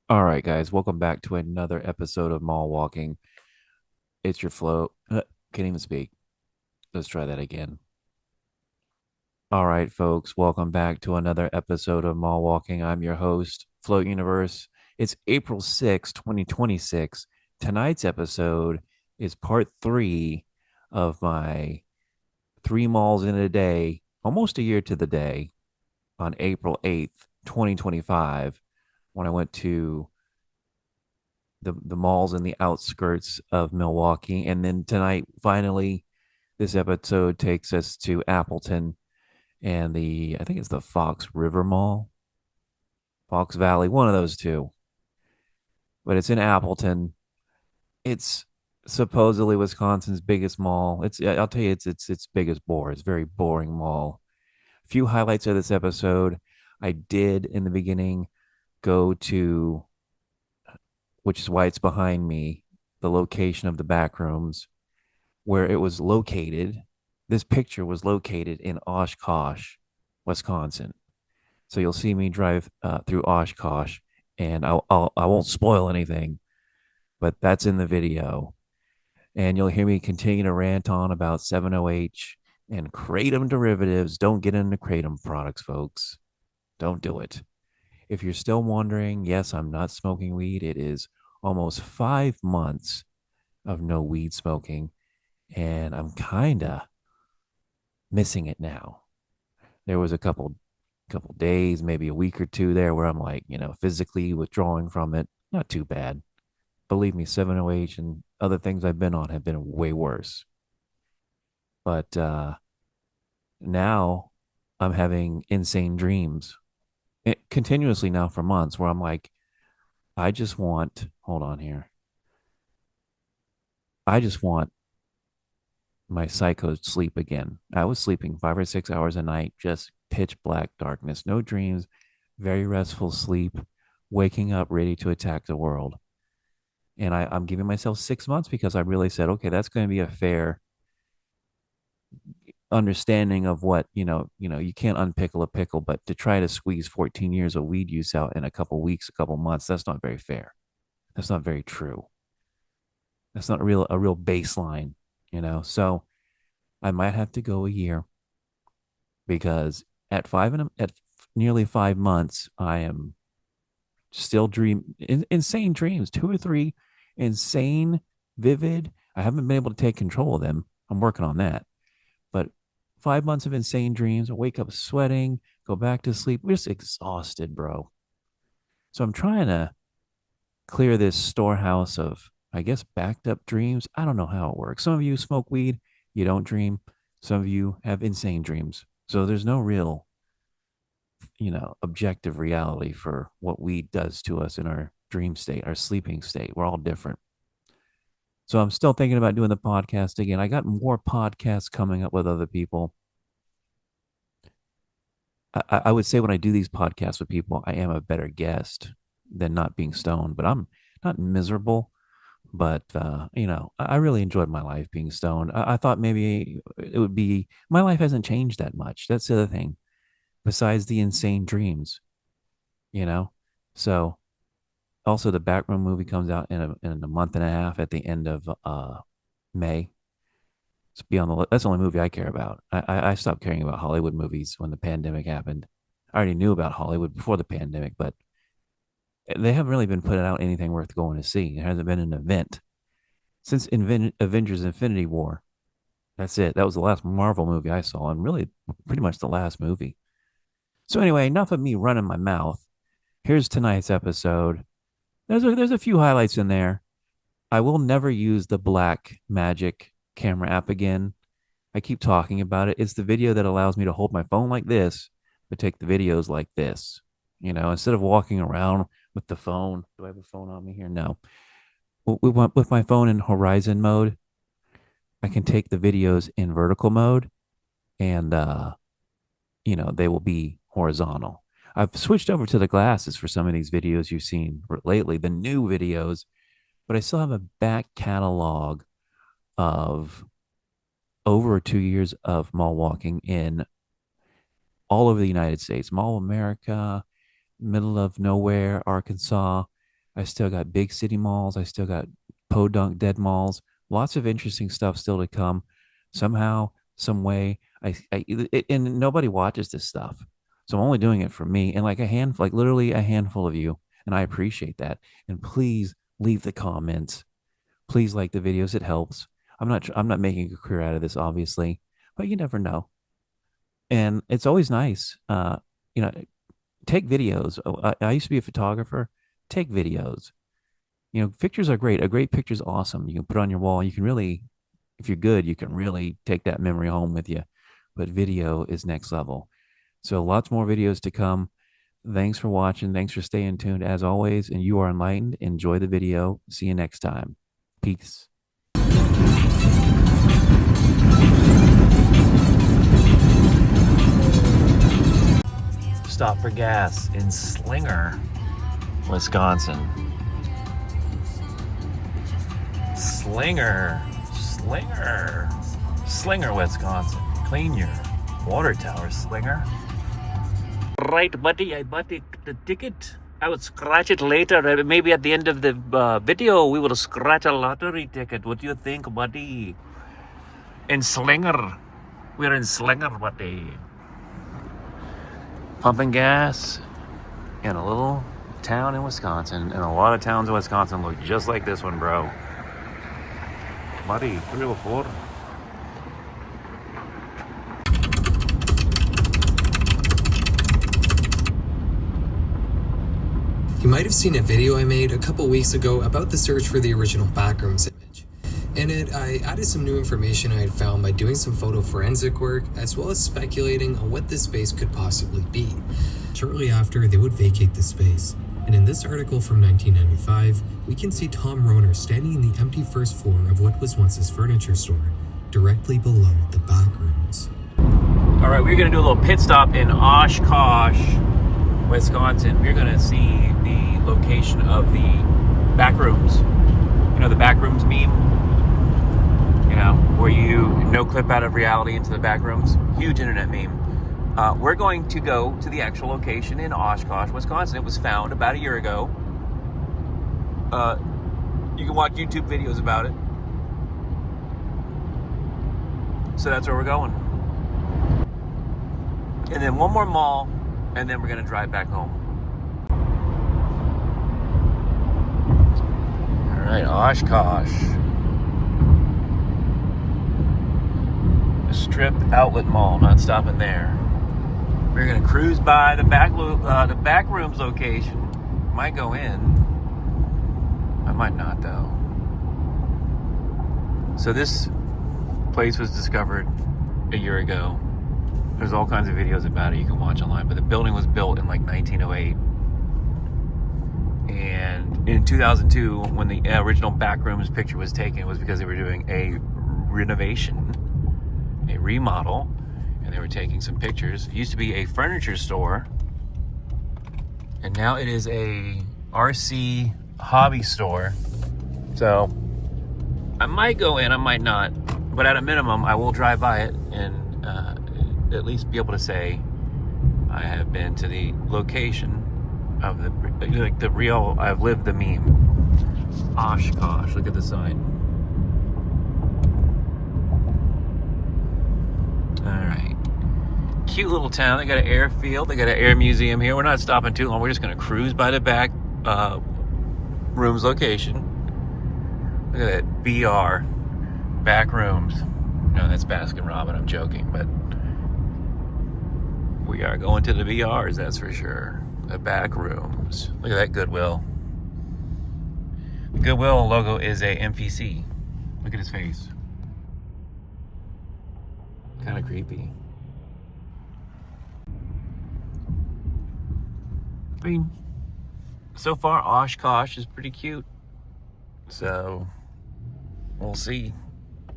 All right, guys, welcome back to another episode of Mall Walking. It's your float. Can't even speak. Let's try that again. All right, folks, welcome back to another episode of Mall Walking. I'm your host, Float Universe. It's April 6th, 2026. Tonight's episode is part three of my three malls in a day, almost a year to the day, on April 8th, 2025, when I went to the malls in the outskirts of Milwaukee. And then tonight, finally, this episode takes us to Appleton and I think it's the Fox River Mall, Fox Valley, one of those two. But it's in Appleton. It's supposedly Wisconsin's biggest mall. I'll tell you, it's biggest bore. It's a very boring mall. A few highlights of this episode. I did in the beginning go to, which is why it's behind me, the location of the Backrooms where it was located. This picture was located in Oshkosh, Wisconsin. So you'll see me drive through Oshkosh, and I won't spoil anything, but that's in the video. And you'll hear me continue to rant on about 7OH and kratom derivatives. Don't get into kratom products, folks. Don't do it. If you're still wondering, yes, I'm not smoking weed. It is almost 5 months of no weed smoking, and I'm kind of missing it now. There was a couple days, maybe a week or two there where I'm like, physically withdrawing from it. Not too bad. Believe me, 7OH and other things I've been on have been way worse. But now I'm having insane dreams continuously now for months where I'm like, I just want, hold on here. I just want my psycho sleep again. I was sleeping 5 or 6 hours a night, just pitch black darkness, no dreams, very restful sleep, waking up ready to attack the world. And I'm giving myself 6 months because I really said, okay, that's going to be a fair understanding of what, you can't unpickle a pickle, but to try to squeeze 14 years of weed use out in a couple weeks, a couple months, that's not very fair. That's not very true. That's not a real baseline. So I might have to go a year because at nearly 5 months, I am still insane dreams, two or three insane, vivid. I haven't been able to take control of them. I'm working on that. But 5 months of insane dreams, I wake up sweating, go back to sleep, we're just exhausted, bro. So I'm trying to clear this storehouse of, I guess, backed up dreams. I don't know how it works. Some of you smoke weed, you don't dream. Some of you have insane dreams. So there's no real objective reality for what weed does to us in our dream state, our sleeping state. We're all different. So I'm still thinking about doing the podcast again. I got more podcasts coming up with other people. I would say when I do these podcasts with people, I am a better guest than not being stoned, but I'm not miserable. But, I really enjoyed my life being stoned. I thought maybe it would be, my life hasn't changed that much. That's the other thing, besides the insane dreams, you know? So also, the Backroom movie comes out in a month and a half at the end of May. It's beyond that's the only movie I care about. I stopped caring about Hollywood movies when the pandemic happened. I already knew about Hollywood before the pandemic, but they haven't really been putting out anything worth going to see. There hasn't been an event since Avengers Infinity War. That's it. That was the last Marvel movie I saw, and really pretty much the last movie. So anyway, enough of me running my mouth. Here's tonight's episode. There's a few highlights in there. I will never use the Black Magic camera app again. I keep talking about it. It's the video that allows me to hold my phone like this, but take the videos like this. Instead of walking around with the phone. Do I have a phone on me here? No. With my phone in horizon mode, I can take the videos in vertical mode and, they will be horizontal. I've switched over to the glasses for some of these videos you've seen lately, the new videos, but I still have a back catalog of over 2 years of mall walking in all over the United States, Mall of America, middle of nowhere, Arkansas. I still got big city malls. I still got podunk dead malls. Lots of interesting stuff still to come. Somehow, some way, and nobody watches this stuff, so I'm only doing it for me and like a handful, like literally a handful of you, and I appreciate that. And please leave the comments. Please like the videos. It helps. I'm not making a career out of this, obviously, but you never know. And it's always nice. You know, take videos. I used to be a photographer. Take videos. Pictures are great. A great picture is awesome. You can put it on your wall. You can really, if you're good, you can really take that memory home with you. But video is next level. So lots more videos to come. Thanks for watching. Thanks for staying tuned as always. And you are enlightened. Enjoy the video. See you next time. Peace. Stop for gas in Slinger, Wisconsin. Slinger, Wisconsin. Clean your water tower, Slinger. Right, buddy, I bought the ticket. I would scratch it later. Maybe at the end of the video, we will scratch a lottery ticket. What do you think, buddy? In Slinger. We're in Slinger, buddy. Pumping gas in a little town in Wisconsin. And a lot of towns in Wisconsin look just like this one, bro. Buddy, 304. You might have seen a video I made a couple weeks ago about the search for the original Backrooms image. In it, I added some new information I had found by doing some photo forensic work, as well as speculating on what this space could possibly be. Shortly after, they would vacate the space. And in this article from 1995, we can see Tom Rohner standing in the empty first floor of what was once his furniture store, directly below the Backrooms. All right, we're going to do a little pit stop in Oshkosh, Wisconsin. We're going to see the location of the Backrooms. You know, the Backrooms meme? You know, where you no clip out of reality into the Backrooms. Huge internet meme. We're going to go to the actual location in Oshkosh, Wisconsin. It was found about a year ago. You can watch YouTube videos about it. So that's where we're going. And then one more mall, and then we're going to drive back home. All right, Oshkosh. Strip outlet mall, not stopping there. We're gonna cruise by the Backrooms location. Might go in. I might not though. So this place was discovered a year ago. There's all kinds of videos about it you can watch online, but the building was built in like 1908. And in 2002, when the original Backrooms picture was taken, it was because they were doing a renovation, a remodel, and they were taking some pictures. It used to be a furniture store, and now it is a RC hobby store. So I might go in, I might not, but at a minimum, I will drive by it and at least be able to say I have been to the location of the real, I've lived the meme. Oshkosh, look at the sign. All right. Cute little town. They got an airfield. They got an air museum here. We're not stopping too long. We're just going to cruise by the back rooms location. Look at that BR. Backrooms. No, that's Baskin Robbins. I'm joking, but we are going to the BRs, that's for sure. The Backrooms. Look at that Goodwill. The Goodwill logo is a MPC. Look at his face. Kind of creepy. I mean, so far Oshkosh is pretty cute. So, we'll see.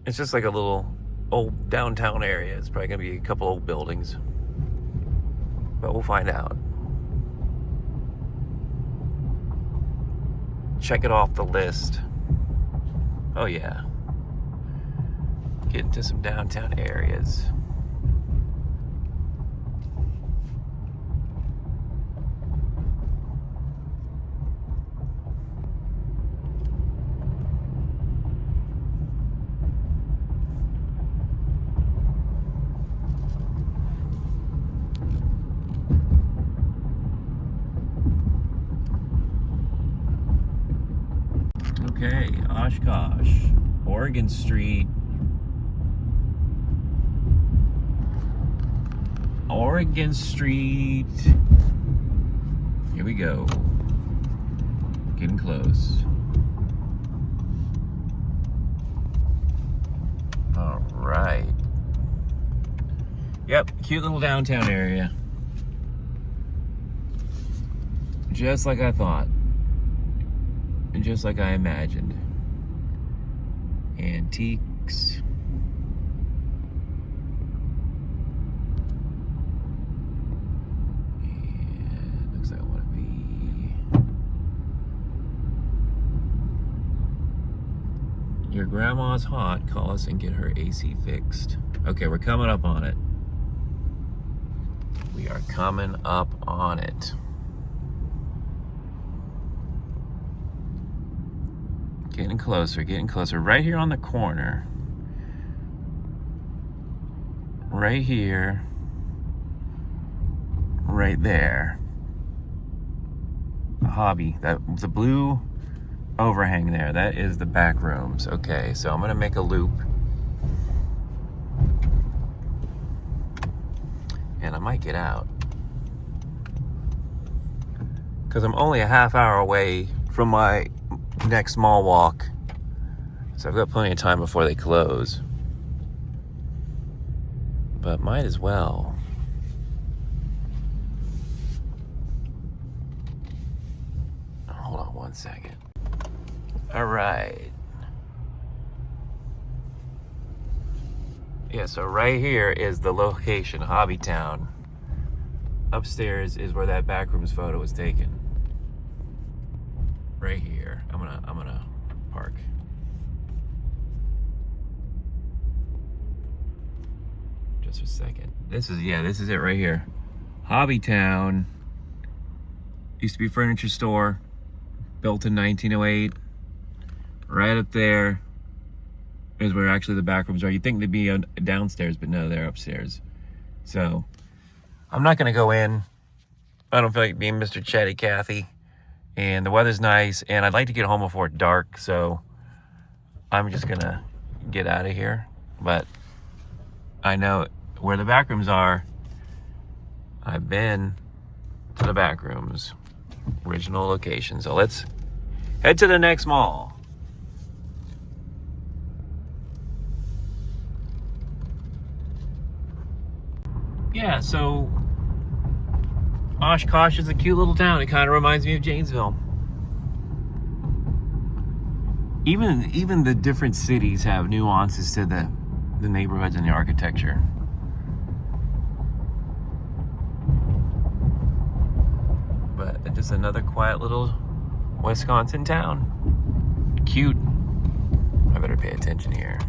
It's just like a little old downtown area. It's probably going to be a couple old buildings. But we'll find out. Check it off the list. Oh yeah. Get into some downtown areas. Okay, Oshkosh, Oregon Street. Oregon Street. Here we go. Getting close. All right. Yep, cute little downtown area. Just like I thought. And just like I imagined. Antiques. And looks like I want to be. Your grandma's hot. Call us and get her AC fixed. Okay, we're coming up on it. We are coming up on it. Getting closer, getting closer. Right here on the corner. Right here. Right there. The hobby. The blue overhang there. That is the Backrooms. Okay, so I'm going to make a loop. And I might get out. Because I'm only a half hour away from my next mall walk, so I've got plenty of time before they close, but might as well. Hold on one second. All right. Yeah, so right here is the location, Hobbytown. Upstairs is where that Backrooms photo was taken. Right here. I'm gonna park. Just a second. This is it right here. Hobbytown. Used to be a furniture store. Built in 1908. Right up there is where actually the Backrooms are. You'd think they'd be downstairs, but no, they're upstairs. So I'm not gonna go in. I don't feel like being Mr. Chatty Cathy. And the weather's nice, and I'd like to get home before dark, so I'm just gonna get out of here. But I know where the Backrooms are. I've been to the Backrooms, original location. So let's head to the next mall. Yeah, so Oshkosh is a cute little town. It kind of reminds me of Janesville. Even the different cities have nuances to the neighborhoods and the architecture. But just another quiet little Wisconsin town. Cute. I better pay attention here.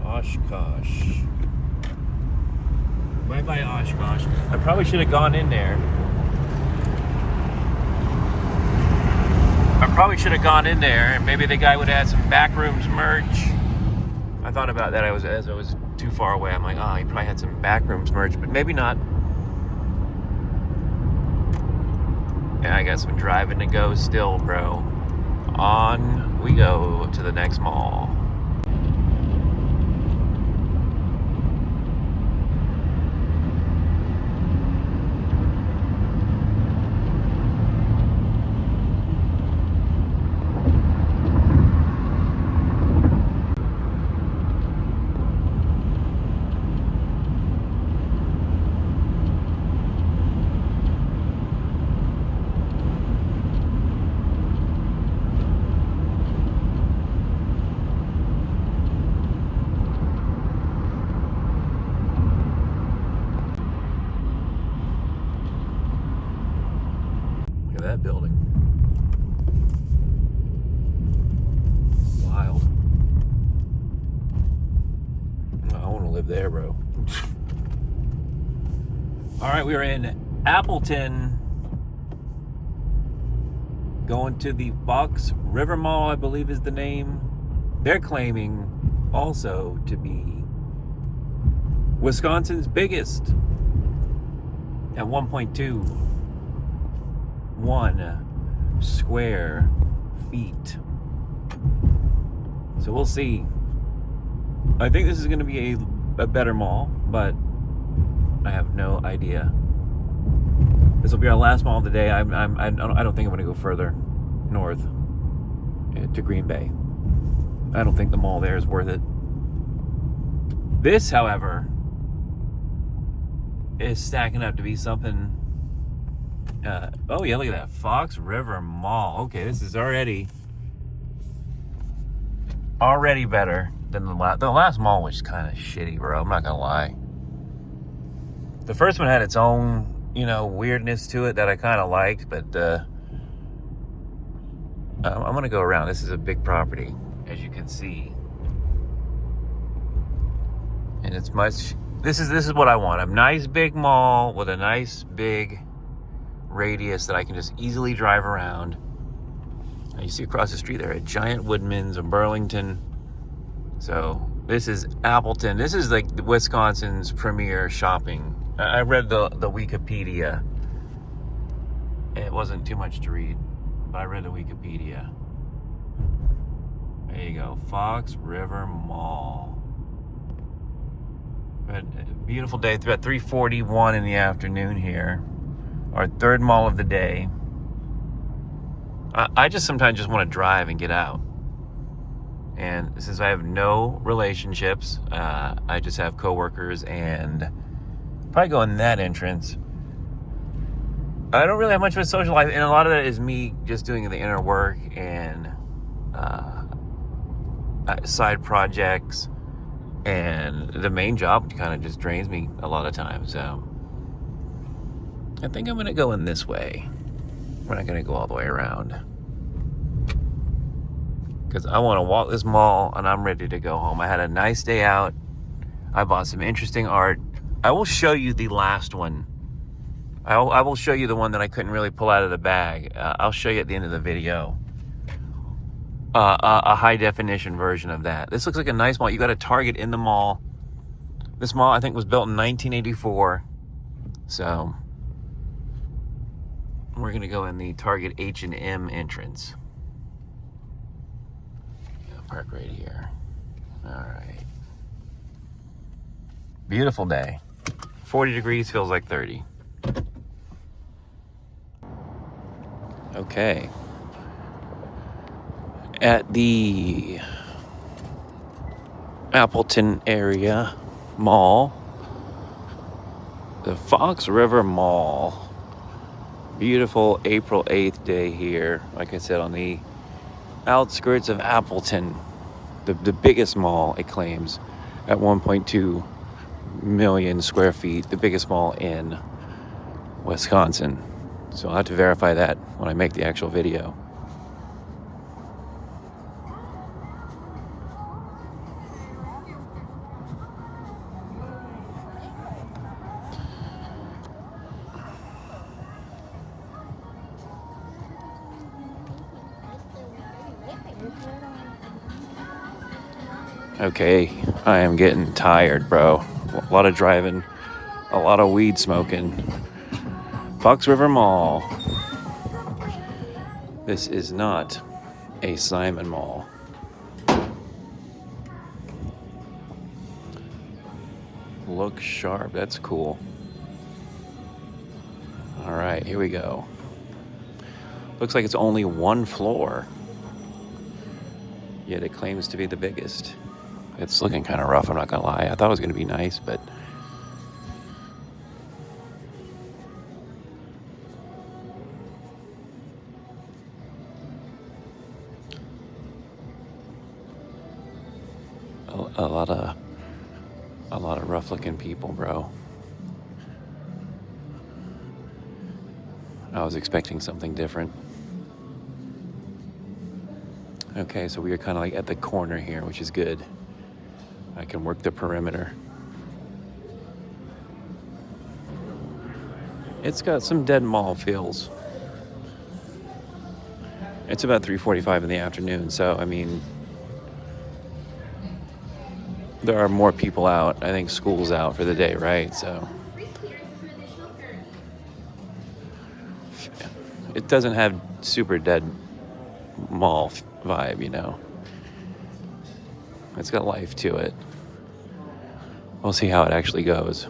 Oshkosh. Bye-bye, Oshkosh. I probably should have gone in there. And maybe the guy would add some Backrooms merch. I thought about that as I was too far away. I'm like, oh, he probably had some Backrooms merch, but maybe not. Yeah, I got some driving to go still, bro. On we go to the next mall. live there, bro. All right, we are in Appleton, going to the Fox River Mall, I believe is the name. They're claiming also to be Wisconsin's biggest at 1.21 square feet. So we'll see. I think this is going to be a better mall, but I have no idea. This will be our last mall of the day. I don't think I'm going to go further north to Green Bay. I don't think the mall there is worth it. This, however, is stacking up to be something. Oh yeah, look at that, Fox River Mall. Okay, this is already better than the last mall, was kind of shitty, bro. I'm not gonna lie. The first one had its own, weirdness to it that I kind of liked, but I'm gonna go around. This is a big property, as you can see, and it's much. This is what I want. A nice big mall with a nice big radius that I can just easily drive around. Now you see across the street there a giant Woodman's in Burlington. So this is Appleton. This is like Wisconsin's premier shopping. I read the Wikipedia. It wasn't too much to read, but I read the Wikipedia. There you go, Fox River Mall. But beautiful day. It's about 3:41 in the afternoon here. Our third mall of the day. I just sometimes just want to drive and get out. And since I have no relationships, I just have coworkers, and probably go in that entrance. I don't really have much of a social life, and a lot of that is me just doing the inner work and side projects, and the main job kind of just drains me a lot of times. So I think I'm going to go in this way. We're not going to go all the way around, because I want to walk this mall and I'm ready to go home. I had a nice day out. I bought some interesting art. I will show you the last one. I will show you the one that I couldn't really pull out of the bag. I'll show you at the end of the video. A high definition version of that. This looks like a nice mall. You got a Target in the mall. This mall, I think, was built in 1984. So we're going to go in the Target H&M entrance. Park right here. All right. Beautiful day. 40 degrees, feels like 30. Okay. At the Appleton area mall, the Fox River Mall. Beautiful April 8th day here. Like I said, on the outskirts of Appleton, the biggest mall, it claims, at 1.2 million square feet, the biggest mall in Wisconsin. So I'll have to verify that when I make the actual video. Okay, I am getting tired, bro. A lot of driving, a lot of weed smoking. Fox River Mall. This is not a Simon Mall. Look sharp, that's cool. All right, here we go. Looks like it's only one floor, yet it claims to be the biggest. It's looking kind of rough, I'm not gonna lie. I thought it was gonna be nice, but a lot of rough looking people, bro. I was expecting something different. Okay, so we are kind of like at the corner here, which is good. I can work the perimeter. It's got some dead mall feels. It's about 3:45 in the afternoon, so I mean, there are more people out. I think school's out for the day, right? So it doesn't have super dead mall vibe, you know. It's got life to it. We'll see how it actually goes.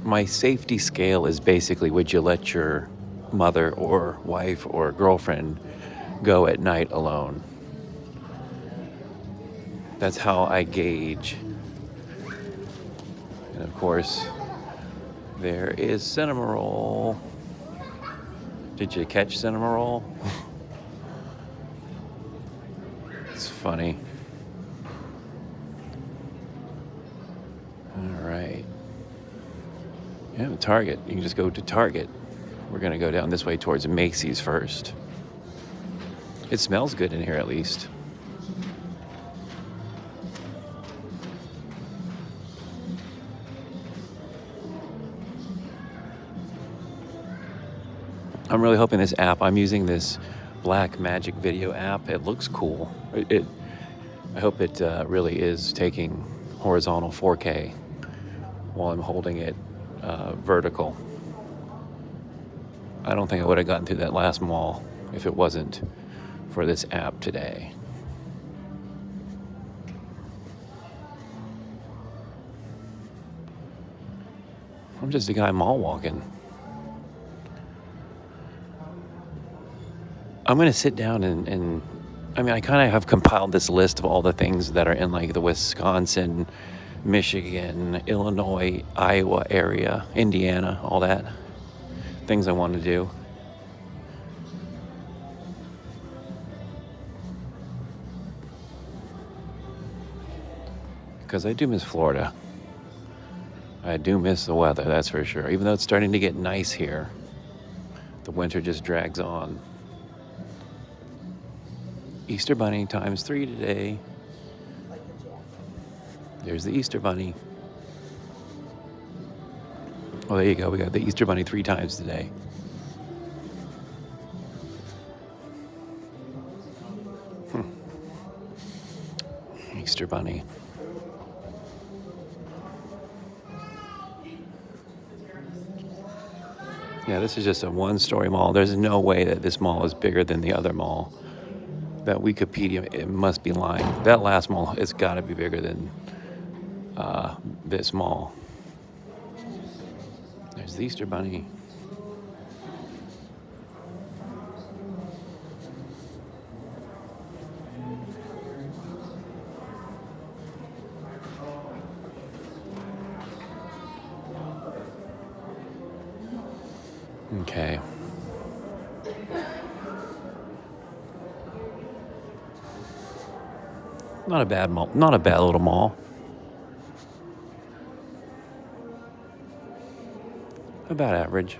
My safety scale is basically, would you let your mother or wife or girlfriend go at night alone? That's how I gauge. And of course, there is cinema roll. Did you catch cinema roll? It's funny. All right. Yeah, Target. You can just go to Target. We're going to go down this way towards Macy's first. It smells good in here, at least. I'm really hoping this app, I'm using this Black Magic Video app. It looks cool. I hope it really is taking horizontal 4K while I'm holding it vertical. I don't think I would have gotten through that last mall if it wasn't for this app today. I'm just a guy mall walking. I'm going to sit down and I mean, I kind of have compiled this list of all the things that are in like the Wisconsin, Michigan, Illinois, Iowa area, Indiana, all that. Things I want to do. Because I do miss Florida. I do miss the weather, that's for sure. Even though it's starting to get nice here, the winter just drags on. Easter Bunny times 3 today. There's the Easter Bunny. Oh, there you go. We got the Easter Bunny 3 times today. Easter Bunny. Yeah, this is just a one-story mall. There's no way that this mall is bigger than the other mall. That Wikipedia, it must be lying. That last mall has got to be bigger than this mall. There's the Easter Bunny. Okay. Not a bad mall. Not a bad little mall. About average.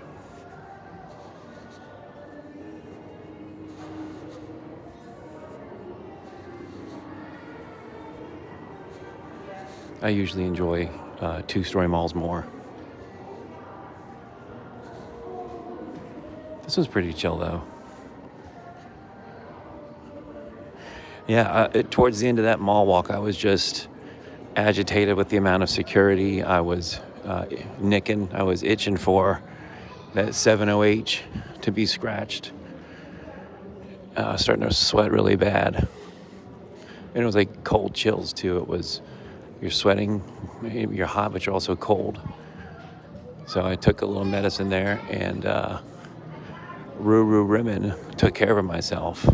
I usually enjoy 2-story malls more. This was pretty chill though. Yeah, towards the end of that mall walk, I was just agitated with the amount of security. I was I was itching for that 70H to be scratched. Starting to sweat really bad. And it was like cold chills too. It was, you're sweating, you're hot, but you're also cold. So I took a little medicine there, and Ruru Rimmon took care of myself.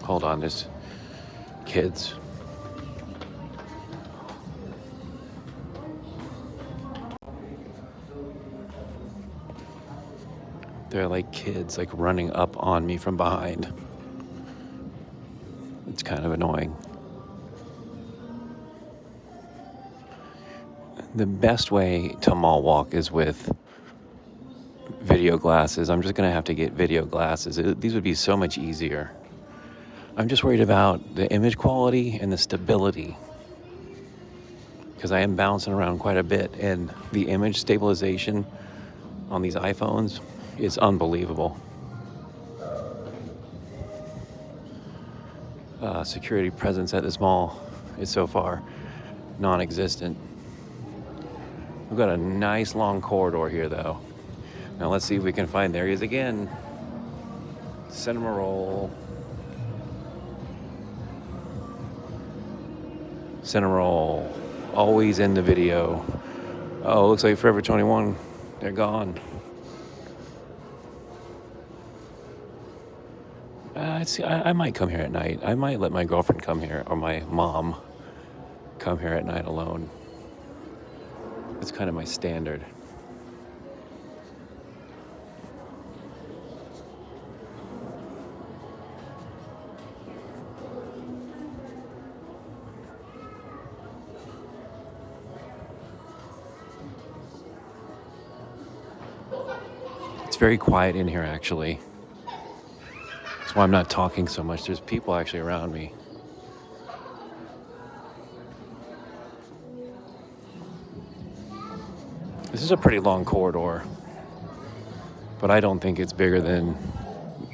Hold on, there's kids. They're like kids, like running up on me from behind. It's kind of annoying. The best way to mall walk is with video glasses. I'm just gonna have to get video glasses. These would be so much easier. I'm just worried about the image quality and the stability, because I am bouncing around quite a bit, and the image stabilization on these iPhones is unbelievable. Security presence at this mall is so far non-existent. We've got a nice long corridor here, though. Now let's see if we can find, there he is again. Cinema roll. Cinema roll. Always in the video. Oh, looks like Forever 21. They're gone. I might come here at night. I might let my girlfriend come here, or my mom come here at night alone. It's kind of my standard. It's very quiet in here, actually. That's why I'm not talking so much. There's people actually around me. This is a pretty long corridor, but I don't think it's bigger than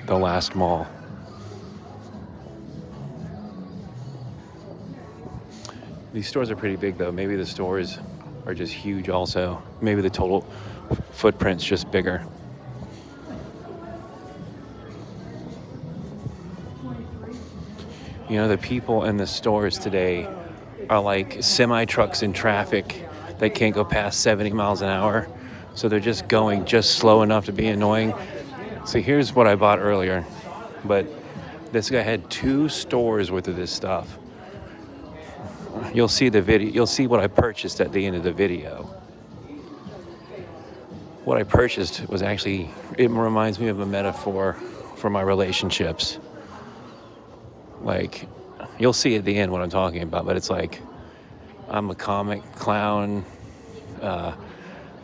the last mall. These stores are pretty big, though. Maybe the stores are just huge also. Maybe the total footprint's just bigger. You know, the people in the stores today are like semi-trucks in traffic that can't go past 70 miles an hour. So they're just going just slow enough to be annoying. So here's what I bought earlier. But this guy had 2 stores worth of this stuff. You'll see the video. You'll see what I purchased at the end of the video. What I purchased was actually, it reminds me of a metaphor for my relationships. Like, you'll see at the end what I'm talking about, but it's like, I'm a comic clown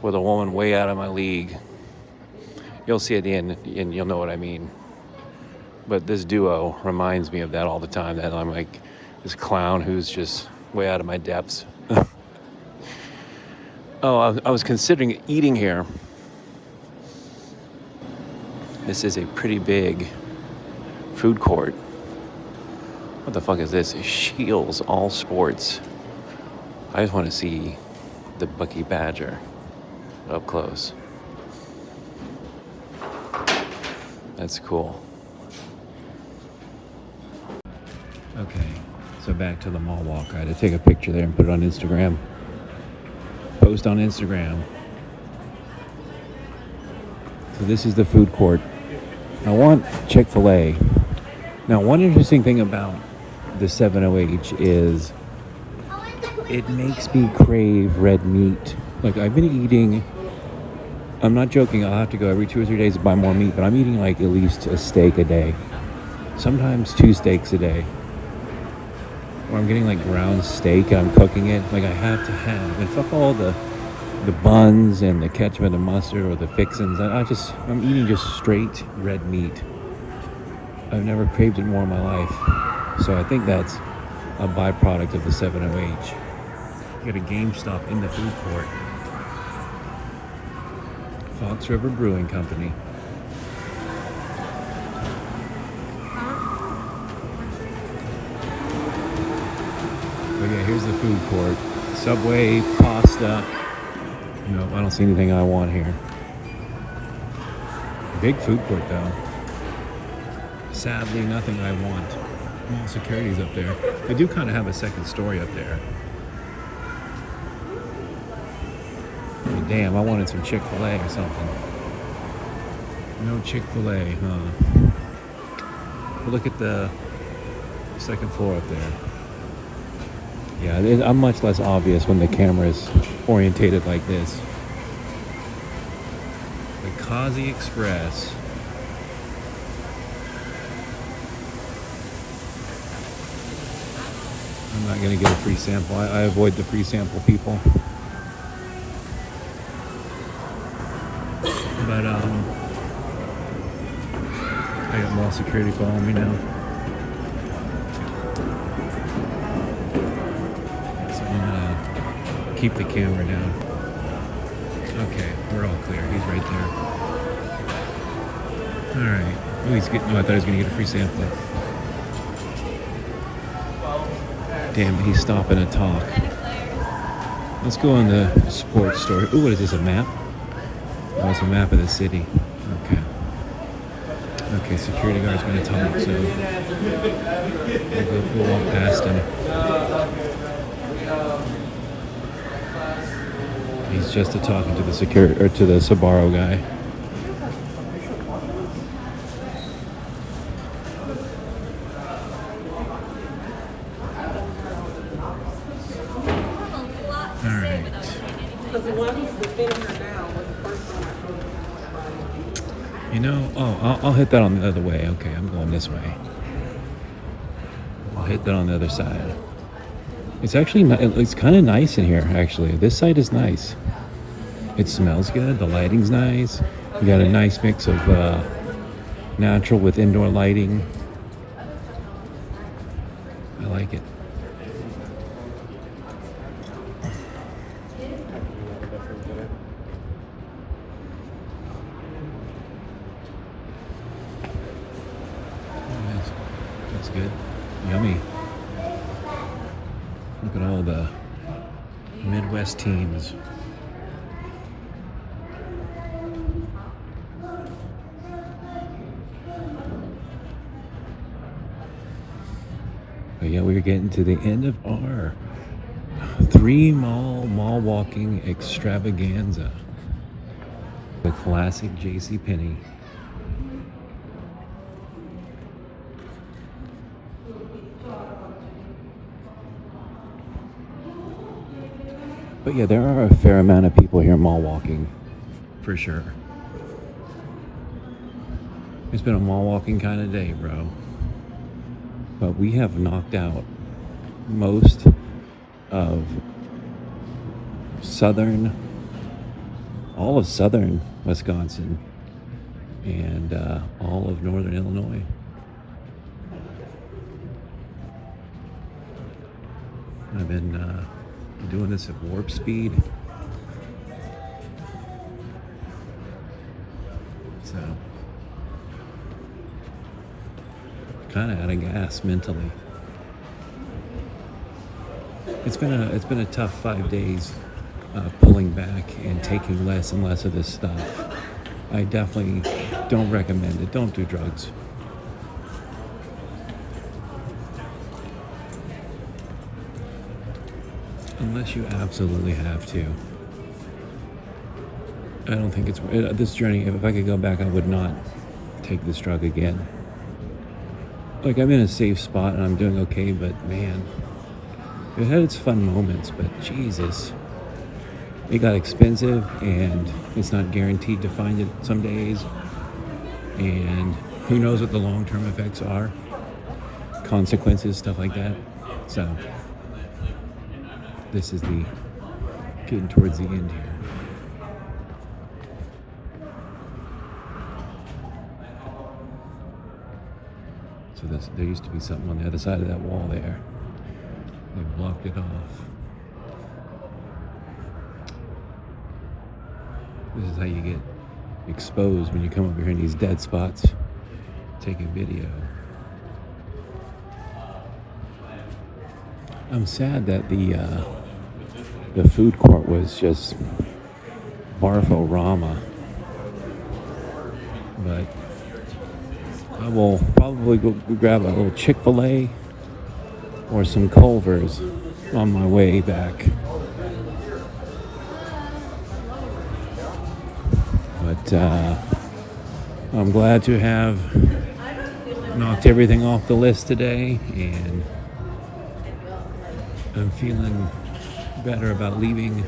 with a woman way out of my league. You'll see at the end, and you'll know what I mean. But this duo reminds me of that all the time, that I'm like this clown who's just way out of my depths. Oh, I was considering eating here. This is a pretty big food court. What the fuck is this? Shields All Sports. I just want to see the Bucky Badger up close. That's cool. Okay, so back to the mall walk. I had to take a picture there and put it on Instagram. Post on Instagram. So this is the food court. I want Chick-fil-A. Now, one interesting thing about the 7OH is it makes me crave red meat. Like, I've been eating, I'm not joking, I'll have to go every 2 or 3 days to buy more meat, but I'm eating like at least a steak a day. Sometimes 2 steaks a day. Or I'm getting like ground steak and I'm cooking it. Like, I have to have, and fuck all the buns and the ketchup and the mustard or the fixins. I'm eating just straight red meat. I've never craved it more in my life. So I think that's a byproduct of the 7OH. You got a GameStop in the food court. Fox River Brewing Company. But yeah, here's the food court. Subway, pasta. No, I don't see anything I want here. Big food court though. Sadly, nothing I want. Mall security's up there. They do kind of have a second story up there. But damn, I wanted some Chick-fil-A or something. No Chick-fil-A, huh? But look at the second floor up there. Yeah, I'm much less obvious when the camera is orientated like this. The Kazi Express. I'm not going to get a free sample. I avoid the free sample people. But, I got mall security following me now. Keep the camera down. Okay, we're all clear. He's right there. All right. Oh, he's getting. No, I thought he was going to get a free sample. Damn, he's stopping to talk. Let's go on the sports store. Ooh, what is this? A map? Oh, it's a map of the city. Okay. Okay, security guard's going to talk, so we'll walk past him. He's just talking to the security or to the Sbarro guy. All right. You know, I'll hit that on the other way. Okay, I'm going this way. I'll hit that on the other side. It's actually it's kind of nice in here. Actually, this side is nice. It smells good. The lighting's nice. You got a nice mix of natural with indoor lighting. I like it. That's good. Yummy. Look at all the Midwest teams. But yeah, we're getting to the end of our 3 mall walking extravaganza. The classic JCPenney. But yeah, there are a fair amount of people here mall walking, for sure. It's been a mall walking kind of day, bro. But we have knocked out most of all of southern Wisconsin, and all of northern Illinois. I've been doing this at warp speed. So, kind of out of gas mentally. It's been a tough 5 days, pulling back and taking less and less of this stuff. I definitely don't recommend it. Don't do drugs. Unless you absolutely have to. I don't think it's this journey. If I could go back, I would not take this drug again. Like, I'm in a safe spot and I'm doing okay, but man, it had its fun moments, but Jesus, it got expensive and it's not guaranteed to find it some days. And who knows what the long-term effects are, consequences, stuff like that. So this is getting towards the end here. So there used to be something on the other side of that wall there. They blocked it off. This is how you get exposed when you come over here in these dead spots. Take a video. I'm sad that the food court was just Barfo-Rama. But I will probably go grab a little Chick-fil-A or some Culver's on my way back. But I'm glad to have knocked everything off the list today, and I'm feeling better about leaving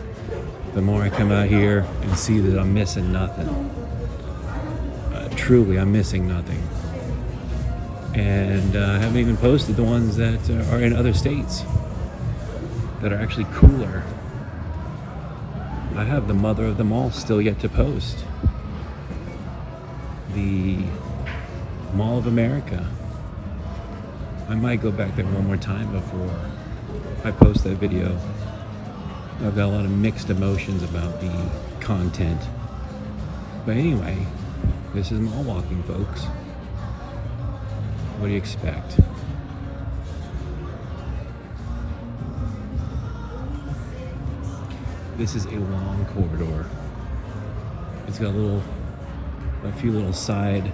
the more I come out here and see that I'm missing nothing. Truly, I'm missing nothing. And I haven't even posted the ones that are in other states that are actually cooler. I have the mother of them all still yet to post. The Mall of America. I might go back there one more time before I post that video. I've got a lot of mixed emotions about the content. But anyway, this is mall walking, folks. What do you expect? This is a long corridor. It's got a few little side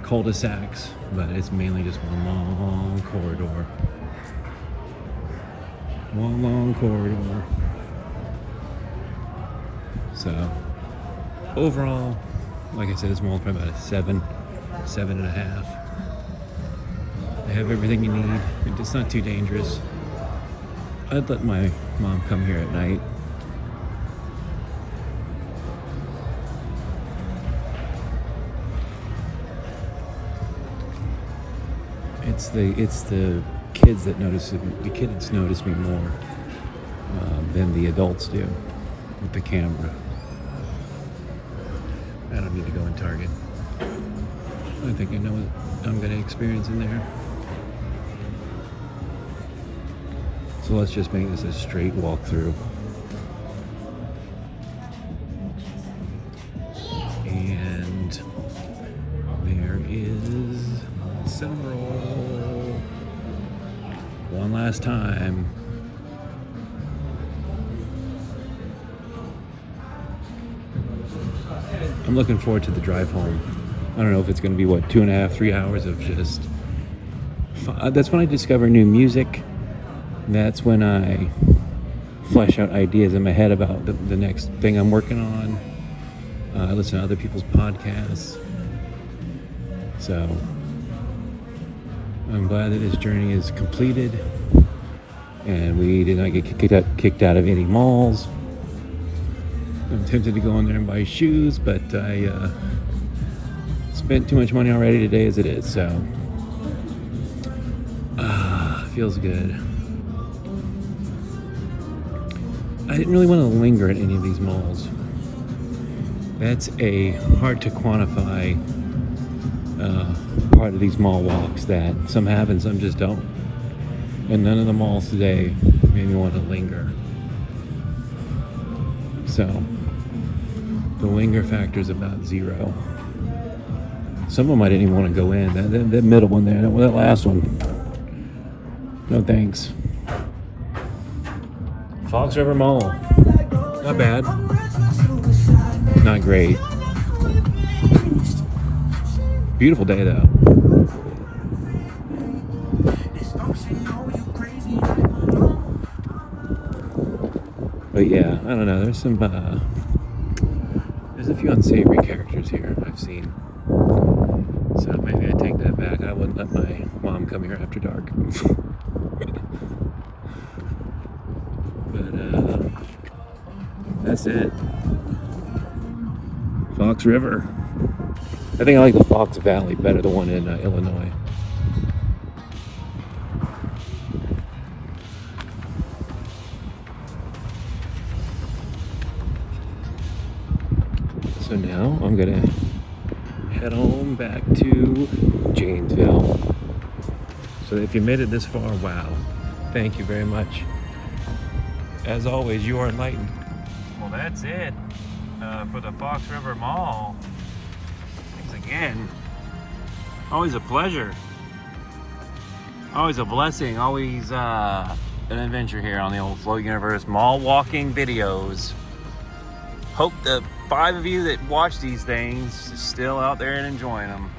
cul-de-sacs, but it's mainly just one long corridor. One long corridor. So, overall, like I said, this mall's probably about a 7.5. They have everything you need. It's not too dangerous. I'd let my mom come here at night. It's the kids that notice it. The kids notice me more than the adults do with the camera. I don't need to go in Target. I think I know what I'm going to experience in there. So let's just make this a straight walkthrough. And there is several. One last time. I'm looking forward to the drive home. I don't know if it's going to be 2.5, 3 hours of just fun. That's when I discover new music. That's when I flesh out ideas in my head about the next thing I'm working on. I listen to other people's podcasts. So I'm glad that this journey is completed and we did not get kicked out of any malls. I'm tempted to go in there and buy shoes, but I spent too much money already today as it is, so feels good. I didn't really want to linger at any of these malls. That's a hard to quantify part of these mall walks that some have and some just don't. And none of the malls today made me want to linger. So the linger factor is about 0. Some of them I didn't even want to go in. That middle one there, that last one. No thanks. Fox River Mall. Not bad. Not great. Beautiful day though. But yeah, I don't know. There's some there's a few unsavory characters here I've seen. So maybe I take that back. I wouldn't let my mom come here after dark. But that's it. Fox River. I think I like the Fox Valley better, the one in Illinois. So now I'm gonna head home back to Janesville. So if you made it this far, wow, thank you very much. As always, you are enlightened. Well, that's it for the Fox River Mall. Thanks again. Always a pleasure. Always a blessing. Always an adventure here on the old Flow Universe Mall Walking videos. Hope the 5 of you that watch these things are still out there and enjoying them.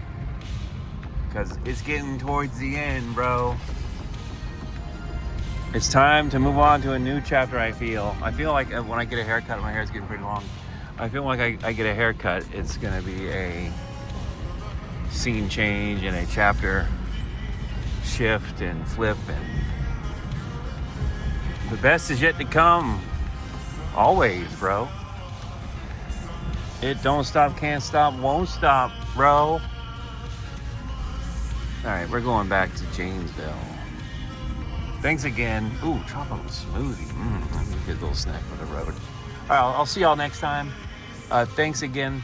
Because it's getting towards the end, bro. It's time to move on to a new chapter, I feel. I feel like when I get a haircut, my hair's getting pretty long. I feel like I get a haircut, it's going to be a scene change and a chapter shift and flip. And the best is yet to come. Always, bro. It don't stop, can't stop, won't stop, bro. Alright, we're going back to Janesville. Thanks again. Ooh, tropical smoothie. That's a good little snack for the road. Alright, I'll see y'all next time. Thanks again.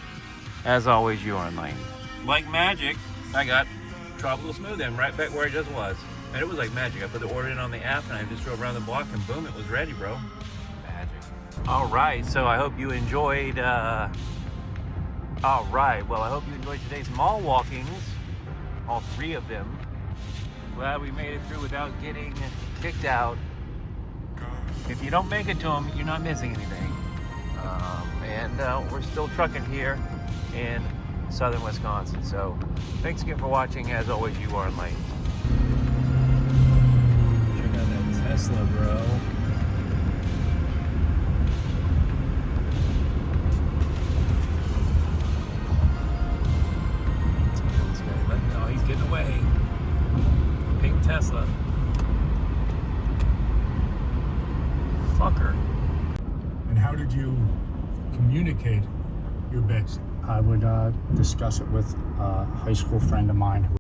As always, you are enlightened. Like magic, I got tropical smoothie. I'm right back where I just was. And it was like magic. I put the order in on the app and I just drove around the block and boom, it was ready, bro. All right, so I hope you enjoyed. All right, well, I hope you enjoyed today's mall walkings, all 3 of them. Glad we made it through without getting kicked out. If you don't make it to them, you're not missing anything. And we're still trucking here in southern Wisconsin. So thanks again for watching. As always, you are enlightened. Check out that Tesla, bro. This guy, no, he's getting away. Pink Tesla. Fucker. And how did you communicate your bits? I would discuss it with a high school friend of mine who